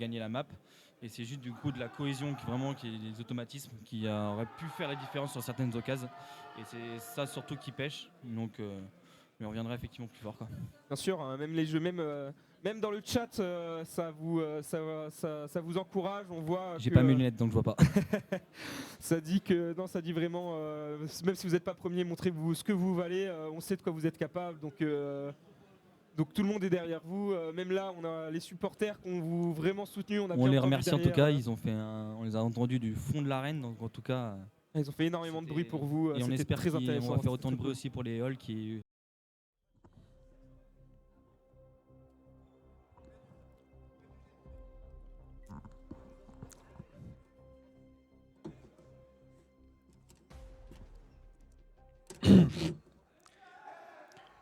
gagner la map. Et c'est juste du coup de la cohésion qui est des automatismes qui auraient pu faire la différence sur certaines occasions. Et c'est ça surtout qui pêche. Donc mais on reviendra effectivement plus fort, quoi. Bien sûr, hein, même les jeux, même dans le chat, ça vous encourage. On voit. J'ai pas mes lunettes donc je vois pas. Ça dit que non, ça dit vraiment. Même si vous n'êtes pas premier, montrez-vous ce que vous valez. On sait de quoi vous êtes capable. Donc tout le monde est derrière vous. Même là, on a les supporters qui ont vous vraiment soutenu. On les remercie en tout cas. On les a entendus du fond de l'arène. Donc en tout cas. Ils ont fait énormément de bruit pour vous. Et on espère très intéressant. On va faire autant de bruit aussi pour les halls qui.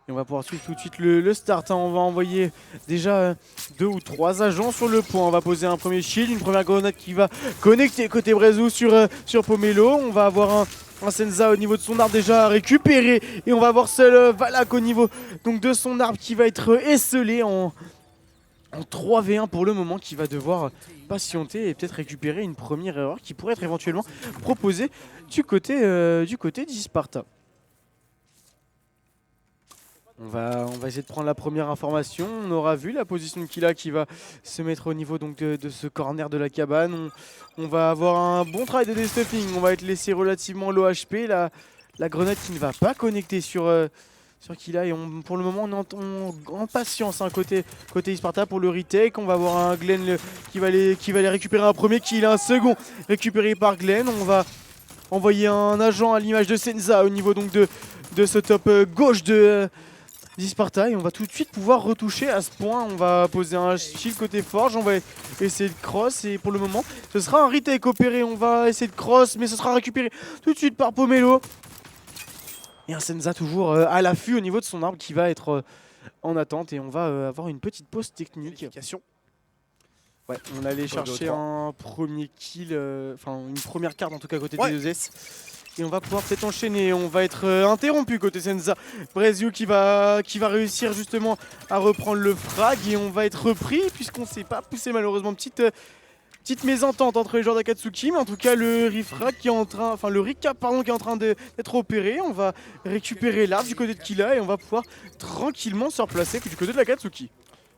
Et on va pouvoir suivre tout de suite le start. Hein. On va envoyer déjà 2 ou 3 agents sur le point. On va poser un premier shield, une première grenade qui va connecter côté Brezou sur Pomelo. On va avoir un Senza au niveau de son arbre déjà récupéré. Et on va avoir seul Valak au niveau donc, de son arbre qui va être esselé en 3v1 pour le moment, qui va devoir patienter et peut-être récupérer une première erreur qui pourrait être éventuellement proposée du côté d'Isparta. On va essayer de prendre la première information. On aura vu la position de Killa qui va se mettre au niveau donc, de ce corner de la cabane. On va avoir un bon travail de destuffing. On va être laissé relativement low HP. La grenade qui ne va pas connecter sur Killa. Et pour le moment, on en patience hein, côté Isparta pour le retake. On va avoir un Glenn qui va aller récupérer un premier kill, un second récupéré par Glenn. On va envoyer un agent à l'image de Senza au niveau donc, de ce top gauche d'Isparta, et on va tout de suite pouvoir retoucher à ce point. On va poser un shield côté forge, on va essayer de cross et pour le moment ce sera un retake opéré. On va essayer de cross mais ce sera récupéré tout de suite par Pomelo. Et un Senza toujours à l'affût au niveau de son arbre qui va être en attente, et on va avoir une petite pause technique. Ouais, on allait chercher un premier kill, enfin une première carte en tout cas côté des 2S. Et on va pouvoir peut-être enchaîner. On va être interrompu côté Senza. Brezio qui va réussir justement à reprendre le frag. Et on va être repris puisqu'on ne s'est pas poussé malheureusement. Petite mésentente entre les joueurs d'Akatsuki. Mais en tout cas le refrag qui est en train. Enfin le recap pardon qui est en train d'être opéré. On va récupérer l'arbre du côté de Killa. Et on va pouvoir tranquillement se replacer du côté de l'Akatsuki.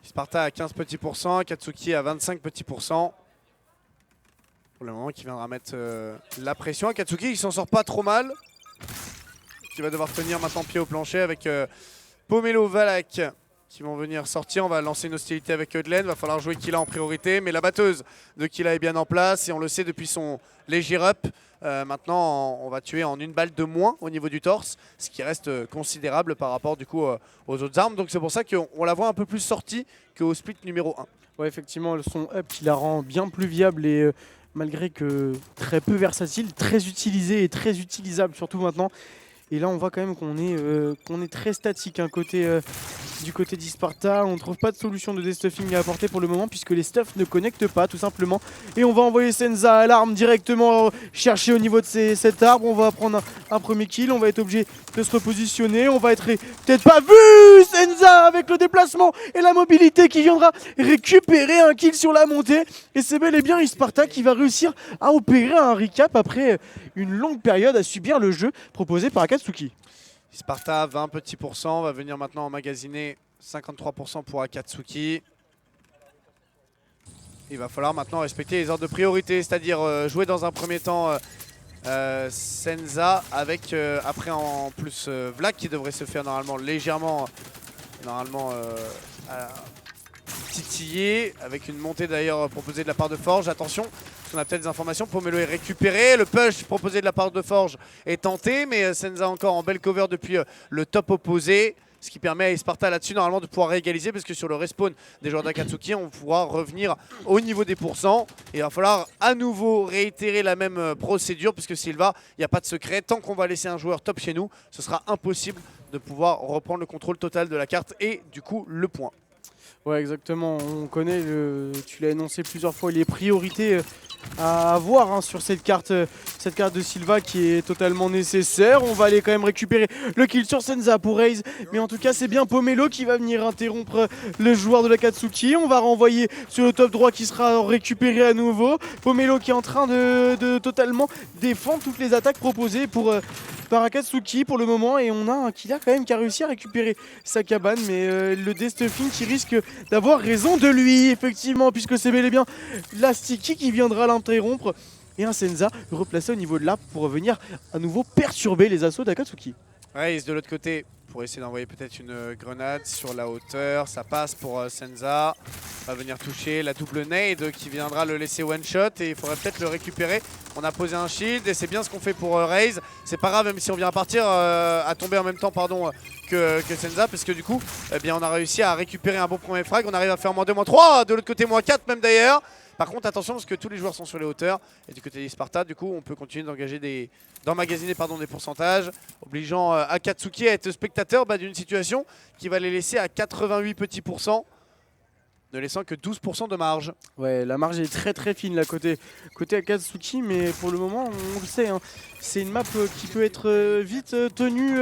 Sparta à 15 petits pourcents, Akatsuki à 25 petits pourcents. Pour le moment, qui viendra mettre la pression. Akatsuki qui s'en sort pas trop mal. Qui va devoir tenir maintenant pied au plancher avec Pomelo, Valak qui vont venir sortir. On va lancer une hostilité avec Glenn. Va falloir jouer Killa en priorité. Mais la batteuse de Killa est bien en place. Et on le sait depuis son léger up. Maintenant, on va tuer en une balle de moins au niveau du torse. Ce qui reste considérable par rapport du coup aux autres armes. Donc c'est pour ça qu'on la voit un peu plus sortie qu'au split numéro 1. Ouais, effectivement, son up qui la rend bien plus viable et malgré que très peu versatile, très utilisé et très utilisable surtout maintenant. Et là on voit quand même qu'on est très statique hein, du côté d'Isparta. On ne trouve pas de solution de destuffing à apporter pour le moment puisque les stuffs ne connectent pas tout simplement. Et on va envoyer Senza à l'arme directement chercher au niveau de cet arbre. On va prendre un premier kill, on va être obligé de se repositionner. On va être peut-être pas vu Senza avec le déplacement et la mobilité qui viendra récupérer un kill sur la montée. Et c'est bel et bien Isparta qui va réussir à opérer un recap après une longue période à subir le jeu proposé par Akatsuki. Sparta 20 petits pourcents, va venir maintenant emmagasiner 53% pour Akatsuki. Il va falloir maintenant respecter les ordres de priorité, c'est-à-dire jouer dans un premier temps Senza avec après en plus Vlak qui devrait se faire normalement légèrement titiller avec une montée d'ailleurs proposée de la part de Forge. Attention, on a peut-être des informations. Pomelo est récupéré. Le push proposé de la part de Forge est tenté, mais Senza encore en belle cover depuis le top opposé. Ce qui permet à Sparta là-dessus normalement de pouvoir réégaliser parce que sur le respawn des joueurs d'Akatsuki, on pourra revenir au niveau des pourcents. Et il va falloir à nouveau réitérer la même procédure puisque Silva, il n'y a pas de secret. Tant qu'on va laisser un joueur top chez nous, ce sera impossible de pouvoir reprendre le contrôle total de la carte et du coup le point. Ouais exactement, on connaît, tu l'as énoncé plusieurs fois, les priorités à avoir hein, sur cette carte de Silva qui est totalement nécessaire. On va aller quand même récupérer le kill sur Senza pour Raze, mais en tout cas c'est bien Pomelo qui va venir interrompre le joueur de l'Akatsuki. On va renvoyer sur le top droit qui sera récupéré à nouveau. Pomelo qui est en train de totalement défendre toutes les attaques proposées par Akatsuki pour le moment, et on a un Killa quand même qui a réussi à récupérer sa cabane, mais le Destuffing qui risque d'avoir raison de lui effectivement, puisque c'est bel et bien la Sticky qui viendra l'interrompre et un Senza replacé au niveau de l'arbre pour venir à nouveau perturber les assauts d'Akatsuki. Raze de l'autre côté pour essayer d'envoyer peut-être une grenade sur la hauteur. Ça passe pour Senza. Va venir toucher la double nade qui viendra le laisser one shot et il faudrait peut-être le récupérer. On a posé un shield et c'est bien ce qu'on fait pour Raze. C'est pas grave même si on vient à partir, à tomber en même temps que Senza, parce que du coup eh bien, on a réussi à récupérer un bon premier frag. On arrive à faire -2, -3, de l'autre côté -4 même d'ailleurs. Par contre attention parce que tous les joueurs sont sur les hauteurs et du côté des Sparta du coup on peut continuer d'emmagasiner des pourcentages, obligeant Akatsuki à être spectateur d'une situation qui va les laisser à 88 petits %, ne laissant que 12% de marge. Ouais, la marge est très fine là côté Akatsuki, mais pour le moment on le sait, hein, c'est une map qui peut être vite tenue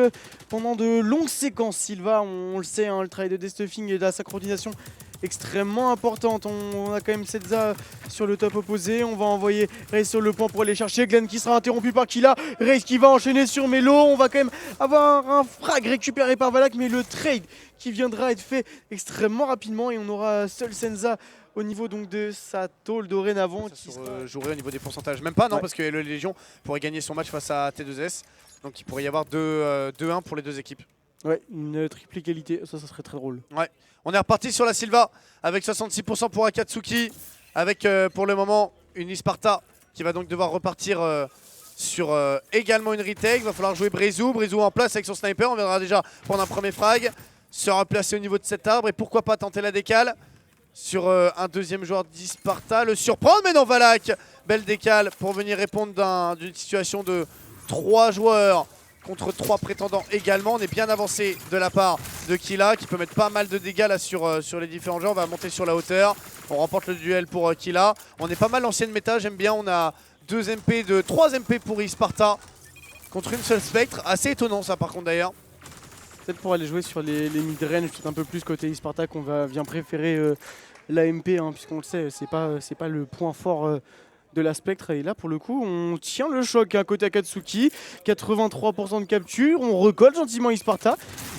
pendant de longues séquences. Silva, on le sait, hein, le travail de Destuffing et de sa coordination extrêmement importante. On a quand même Senza sur le top opposé. On va envoyer Raze sur le point pour aller chercher Glenn qui sera interrompu par Killa. Raze qui va enchaîner sur Melo. On va quand même avoir un frag récupéré par Valak, mais le trade qui viendra être fait extrêmement rapidement et on aura seul Senza au niveau donc de sa tôle dorénavant. Ça qui se jouerait au niveau des pourcentages. Même pas non, ouais. Parce que le Légion pourrait gagner son match face à T2S. Donc il pourrait y avoir 2-1 pour les deux équipes. Ouais, une triple égalité, ça serait très drôle. Ouais. On est reparti sur la Silva avec 66% pour Akatsuki, avec pour le moment une Isparta qui va donc devoir repartir sur également une retake. Il va falloir jouer Brezou en place avec son sniper. On viendra déjà prendre un premier frag, se replacer au niveau de cet arbre et pourquoi pas tenter la décale sur un deuxième joueur d'Isparta. Le surprendre, mais non, Valak, belle décale pour venir répondre d'une situation de 3 joueurs contre 3 prétendants également. On est bien avancé de la part de Killa qui peut mettre pas mal de dégâts là sur les différents joueurs. On va monter sur la hauteur. On remporte le duel pour Killa. On est pas mal ancienne méta, j'aime bien. On a 3 MP pour Isparta contre une seule Spectre. Assez étonnant ça par contre d'ailleurs. Peut-être pour aller jouer sur les mid-range, peut-être un peu plus côté Isparta qu'on vient préférer l'AMP, hein, puisqu'on le sait, c'est pas le point fort de la Spectre. Et là pour le coup on tient le choc hein, côté Akatsuki, 83% de capture, on recolle gentiment Isparta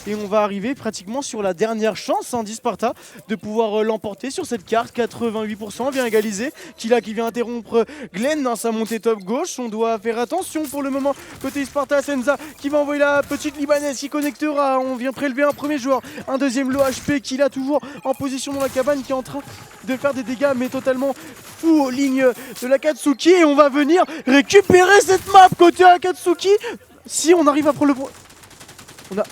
et on va arriver pratiquement sur la dernière chance hein, d'Isparta de pouvoir l'emporter sur cette carte. 88% vient égaliser, Killa qui vient interrompre Glenn dans sa montée top gauche. On doit faire attention pour le moment côté Isparta. Senza qui va envoyer la petite libanaise qui connectera, on vient prélever un premier joueur, un deuxième low HP, Killa toujours en position dans la cabane qui est en train de faire des dégâts mais totalement fou aux lignes de l'Akatsuki, et on va venir récupérer cette map côté Akatsuki si on arrive à prendre le point. On a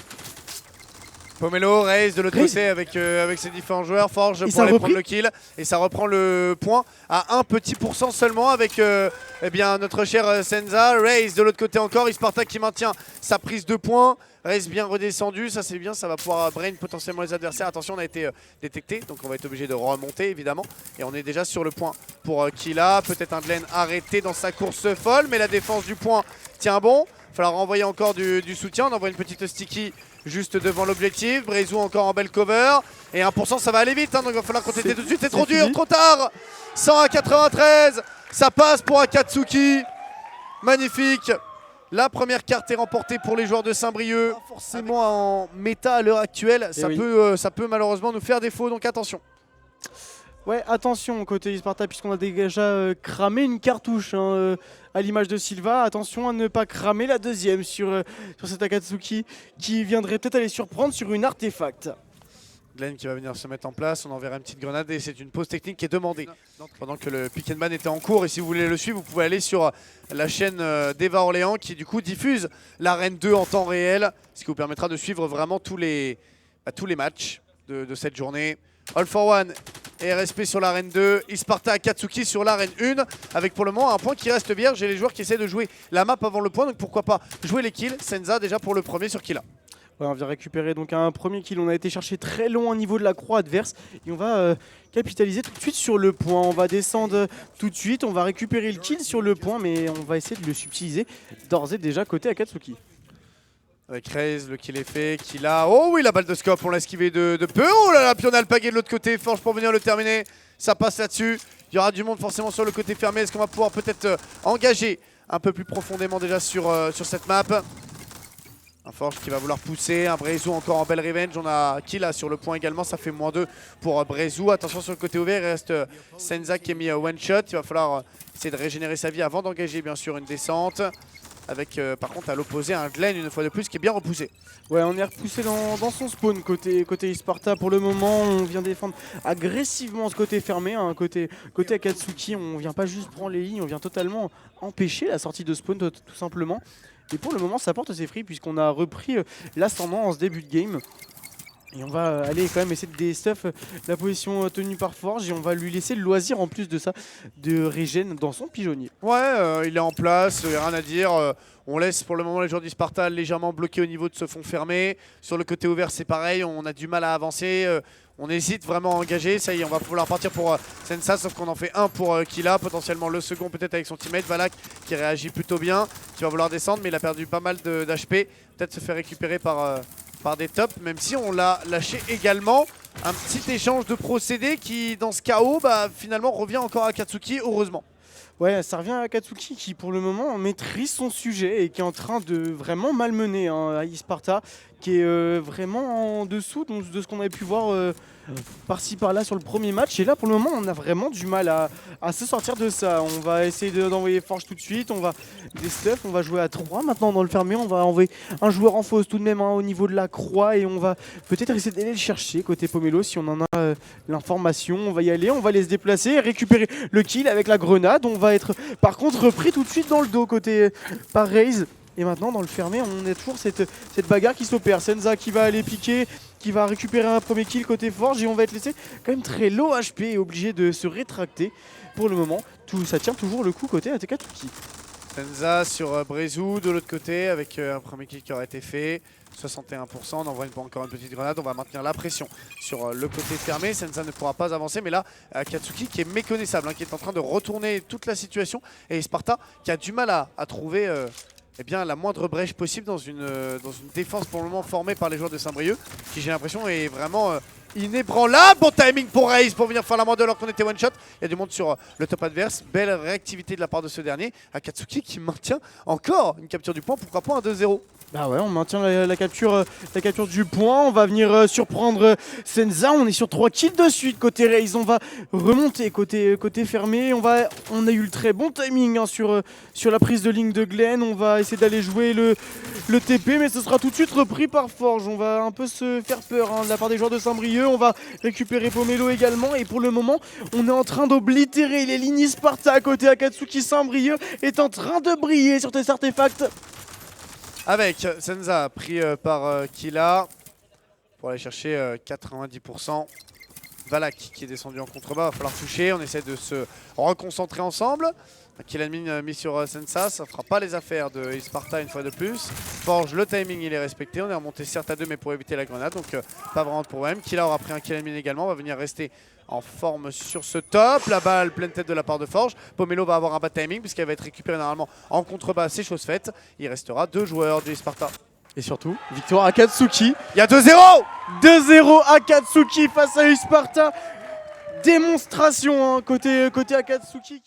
Pomelo, Raze de l'autre côté avec ses différents joueurs. Forge pour aller prendre le kill. Et ça reprend le point à 1 petit % seulement avec eh bien, notre cher Senza. Raze de l'autre côté encore. Isparta qui maintient sa prise de points. Raze bien redescendu. Ça c'est bien. Ça va pouvoir brain potentiellement les adversaires. Attention, on a été détecté. Donc on va être obligé de remonter évidemment. Et on est déjà sur le point pour Killa. Peut-être un Glenn arrêté dans sa course folle. Mais la défense du point tient bon. Il va falloir renvoyer encore du soutien. On envoie une petite sticky juste devant l'objectif. Brezou encore en belle cover. Et 1% ça va aller vite hein, donc il va falloir compter tout de suite. C'est trop dur, trop tard. 100 à 93. Ça passe pour Akatsuki. Magnifique. La première carte est remportée pour les joueurs de Saint-Brieuc. Forcément en méta à l'heure actuelle. Ça peut malheureusement nous faire défaut, donc attention. Ouais, attention côté Isparta, puisqu'on a déjà cramé une cartouche hein, à l'image de Silva. Attention à ne pas cramer la deuxième sur cet Akatsuki qui viendrait peut-être aller surprendre sur une artefact. Glenn qui va venir se mettre en place, on enverra une petite grenade et c'est une pause technique qui est demandée pendant que le pick and ban était en cours. Et si vous voulez le suivre, vous pouvez aller sur la chaîne d'Eva Orléans qui du coup diffuse l'arène 2 en temps réel, ce qui vous permettra de suivre vraiment tous les matchs de cette journée. All for One et RSP sur l'arène 2, Isparta Akatsuki sur l'arène 1, avec pour le moment un point qui reste vierge. J'ai les joueurs qui essaient de jouer la map avant le point, donc pourquoi pas jouer les kills. Senza déjà pour le premier sur Killa. Ouais, on vient récupérer donc un premier kill. On a été chercher très loin au niveau de la croix adverse. Et on va capitaliser tout de suite sur le point. On va descendre tout de suite. On va récupérer le kill sur le point. Mais on va essayer de le subtiliser d'ores et déjà côté Akatsuki. Avec Raze, le kill est fait, qu'il a... Oh oui, la balle de scope, on l'a esquivé de peu. Oh là là, puis on a le pagaie de l'autre côté. Forge pour venir le terminer. Ça passe là-dessus. Il y aura du monde forcément sur le côté fermé. Est-ce qu'on va pouvoir peut-être engager un peu plus profondément déjà sur cette map? Un Forge qui va vouloir pousser, un Brezou encore en belle revenge. On a kill là sur le point également, ça fait -2 pour Brezou. Attention sur le côté ouvert, il reste Senza qui est mis one shot. Il va falloir essayer de régénérer sa vie avant d'engager bien sûr une descente. Avec par contre à l'opposé un Glenn une fois de plus qui est bien repoussé. Ouais, on est repoussé dans son spawn côté Isparta pour le moment. On vient défendre agressivement ce côté fermé, hein, côté Akatsuki. On vient pas juste prendre les lignes, on vient totalement empêcher la sortie de spawn tout simplement. Et pour le moment ça porte ses fruits puisqu'on a repris l'ascendant en ce début de game. Et on va aller quand même essayer de déstuff la position tenue par Forge et on va lui laisser le loisir en plus de ça de régène dans son pigeonnier. Ouais, il est en place, il n'y a rien à dire. On laisse pour le moment les joueurs d'Isparta légèrement bloqués au niveau de ce fond fermé. Sur le côté ouvert c'est pareil, on a du mal à avancer. On hésite vraiment à engager, ça y est, on va pouvoir partir pour Sensa, sauf qu'on en fait un pour Killa, potentiellement le second peut-être avec son teammate Valak qui réagit plutôt bien, qui va vouloir descendre mais il a perdu pas mal d'HP, peut-être se faire récupérer par des tops, même si on l'a lâché également. Un petit échange de procédés qui dans ce chaos finalement revient encore à Akatsuki, heureusement. Ouais, ça revient à Akatsuki qui pour le moment maîtrise son sujet et qui est en train de vraiment malmener à Isparta, qui est vraiment en dessous de ce qu'on avait pu voir par-ci par-là sur le premier match. Et là pour le moment on a vraiment du mal à se sortir de ça. On va essayer d'envoyer Forge tout de suite, on va des stuff, on va jouer à 3 maintenant dans le fermé, on va envoyer un joueur en fausse tout de même au niveau de la croix et on va peut-être essayer d'aller le chercher côté Pomelo si on en a l'information. On va y aller, on va aller se déplacer, récupérer le kill avec la grenade. On va être par contre repris tout de suite dans le dos côté par Raze. Et maintenant dans le fermé on a toujours cette bagarre qui s'opère. Senza qui va aller piquer, qui va récupérer un premier kill côté Forge et on va être laissé quand même très low HP et obligé de se rétracter. Pour le moment, ça tient toujours le coup côté Akatsuki. Senza sur Brezou de l'autre côté avec un premier kill qui aurait été fait. 61%, on envoie encore une petite grenade, on va maintenir la pression sur le côté fermé. Senza ne pourra pas avancer, mais là Akatsuki qui est méconnaissable, hein, qui est en train de retourner toute la situation. Et Sparta qui a du mal à trouver eh bien, la moindre brèche possible dans une défense pour le moment formée par les joueurs de Saint-Brieuc, qui j'ai l'impression est vraiment inébranlable. Bon timing pour Raze pour venir faire la main alors qu'on était one shot. Il y a du monde sur le top adverse, belle réactivité de la part de ce dernier. Akatsuki qui maintient encore une capture du point, pourquoi pas un 2-0. Bah ouais, on maintient la capture du point, on va venir surprendre Senza, on est sur 3 kills de suite côté Raze, on va remonter côté fermé, on a eu le très bon timing hein, sur la prise de ligne de Glenn, on va essayer d'aller jouer le TP mais ce sera tout de suite repris par Forge, on va un peu se faire peur hein, de la part des joueurs de Saint-Brieuc, on va récupérer Pomelo également et pour le moment on est en train d'oblitérer les lignes Sparta côté Akatsuki. Saint-Brieuc est en train de briller sur tes artefacts. Avec Senza pris par Killa pour aller chercher 90%. Valak qui est descendu en contrebas, va falloir toucher, on essaie de se reconcentrer ensemble. Killa mis sur Senza, ça fera pas les affaires de Isparta une fois de plus. Forge, le timing il est respecté, on est remonté certes à 2 mais pour éviter la grenade, donc pas vraiment de problème. Killa aura pris un kill également, on va venir rester en forme sur ce top. La balle pleine tête de la part de Forge. Pomelo va avoir un bad timing puisqu'elle va être récupérée normalement en contrebas, c'est chose faite. Il restera 2 joueurs de Sparta. Et surtout, victoire Akatsuki. Il y a 2-0 2-0 Akatsuki face à Sparta. Démonstration hein, côté Akatsuki.